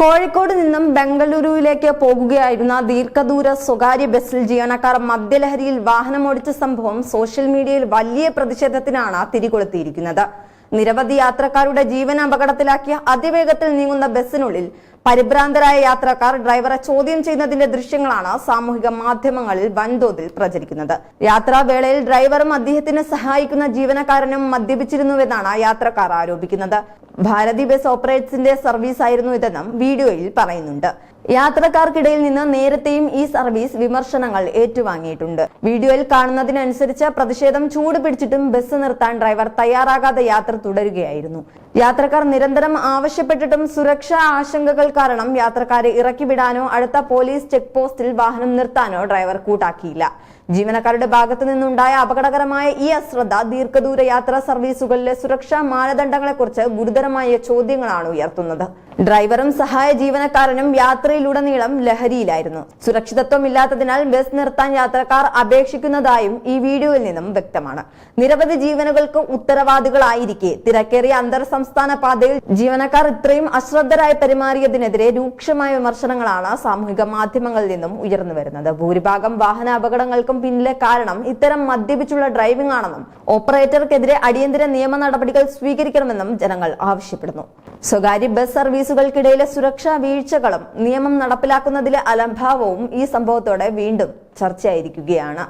കോഴിക്കോട് നിന്നും ബംഗളൂരുവിലേക്ക് പോകുകയായിരുന്ന ദീർഘദൂര സ്വകാര്യ ബസ്സിൽ ജീവനക്കാർ മദ്യലഹരിയിൽ വാഹനമോടിച്ച സംഭവം സോഷ്യൽ മീഡിയയിൽ വലിയ പ്രതിഷേധത്തിനാണ് തിരികൊളുത്തിയിരിക്കുന്നത്. നിരവധി യാത്രക്കാരുടെ ജീവൻ അപകടത്തിലാക്കിയ അതിവേഗത്തിൽ നീങ്ങുന്ന ബസ്സിനുള്ളിൽ പരിഭ്രാന്തരായ യാത്രക്കാർ ഡ്രൈവറെ ചോദ്യം ചെയ്യുന്നതിന്റെ ദൃശ്യങ്ങളാണ് സാമൂഹിക മാധ്യമങ്ങളിൽ വൻതോതിൽ പ്രചരിക്കുന്നത്. യാത്രാവേളയിൽ ഡ്രൈവറും അദ്ദേഹത്തിന് സഹായിക്കുന്ന ജീവനക്കാരനും മദ്യപിച്ചിരുന്നുവെന്നാണ് യാത്രക്കാർ ആരോപിക്കുന്നത്. ഭാരതി ബസ് ഓപ്പറേറ്റ്സിന്റെ സർവീസ് ആയിരുന്നു ഇതെന്നും വീഡിയോയിൽ പറയുന്നുണ്ട്. യാത്രക്കാർക്കിടയിൽ നിന്ന് നേരത്തെയും ഈ സർവീസ് വിമർശനങ്ങൾ ഏറ്റുവാങ്ങിയിട്ടുണ്ട്. വീഡിയോയിൽ കാണുന്നതിനനുസരിച്ച് പ്രതിഷേധം ചൂടുപിടിച്ചിട്ടും ബസ് നിർത്താൻ ഡ്രൈവർ തയ്യാറാകാതെ യാത്ര തുടരുകയായിരുന്നു. യാത്രക്കാർ നിരന്തരം ആവശ്യപ്പെട്ടിട്ടും സുരക്ഷാ ആശങ്കകൾ കാരണം യാത്രക്കാരെ ഇറക്കിവിടാനോ അടുത്ത പോലീസ് ചെക്ക് പോസ്റ്റിൽ വാഹനം നിർത്താനോ ഡ്രൈവർ കൂട്ടാക്കിയില്ല. ജീവനക്കാരുടെ ഭാഗത്തു നിന്നുണ്ടായ അപകടകരമായ ഈ അശ്രദ്ധ ദീർഘദൂര യാത്രാ സർവീസുകളിലെ സുരക്ഷാ മാനദണ്ഡങ്ങളെക്കുറിച്ച് ഗുരുതരമായ ചോദ്യങ്ങളാണ് ഉയർത്തുന്നത്. ഡ്രൈവറും സഹായ ജീവനക്കാരനും യാത്രയിലുടനീളം ലഹരിയിലായിരുന്നു. സുരക്ഷിതത്വമില്ലാത്തതിനാൽ ബസ് നിർത്താൻ യാത്രക്കാർ അപേക്ഷിക്കുന്നതായും ഈ വീഡിയോയിൽ നിന്നും വ്യക്തമാണ്. നിരവധി ജീവനുകൾക്ക് ഉത്തരവാദികളായിരിക്കെ തിരക്കേറിയ അന്തർ സംസ്ഥാന പാതയിൽ ജീവനക്കാർ ഇത്രയും അശ്രദ്ധരായി പെരുമാറിയതിനെതിരെ രൂക്ഷമായ വിമർശനങ്ങളാണ് സാമൂഹിക മാധ്യമങ്ങളിൽ നിന്നും ഉയർന്നു വരുന്നത്. ഭൂരിഭാഗം വാഹന അപകടങ്ങൾക്കും പിന്നിലെ കാരണം ഇത്തരം മദ്യപിച്ചുള്ള ഡ്രൈവിംഗ് ആണെന്നും ഓപ്പറേറ്റർക്കെതിരെ അടിയന്തര നിയമ നടപടികൾ സ്വീകരിക്കണമെന്നും ജനങ്ങൾ ആവശ്യപ്പെടുന്നു. സ്വകാര്യ ബസ് സർവീസുകൾക്കിടയിലെ സുരക്ഷാ വീഴ്ചകളും നിയമം നടപ്പിലാക്കുന്നതിലെ അലംഭാവവും ഈ സംഭവത്തോടെ വീണ്ടും ചർച്ചയായിരിക്കുകയാണ്.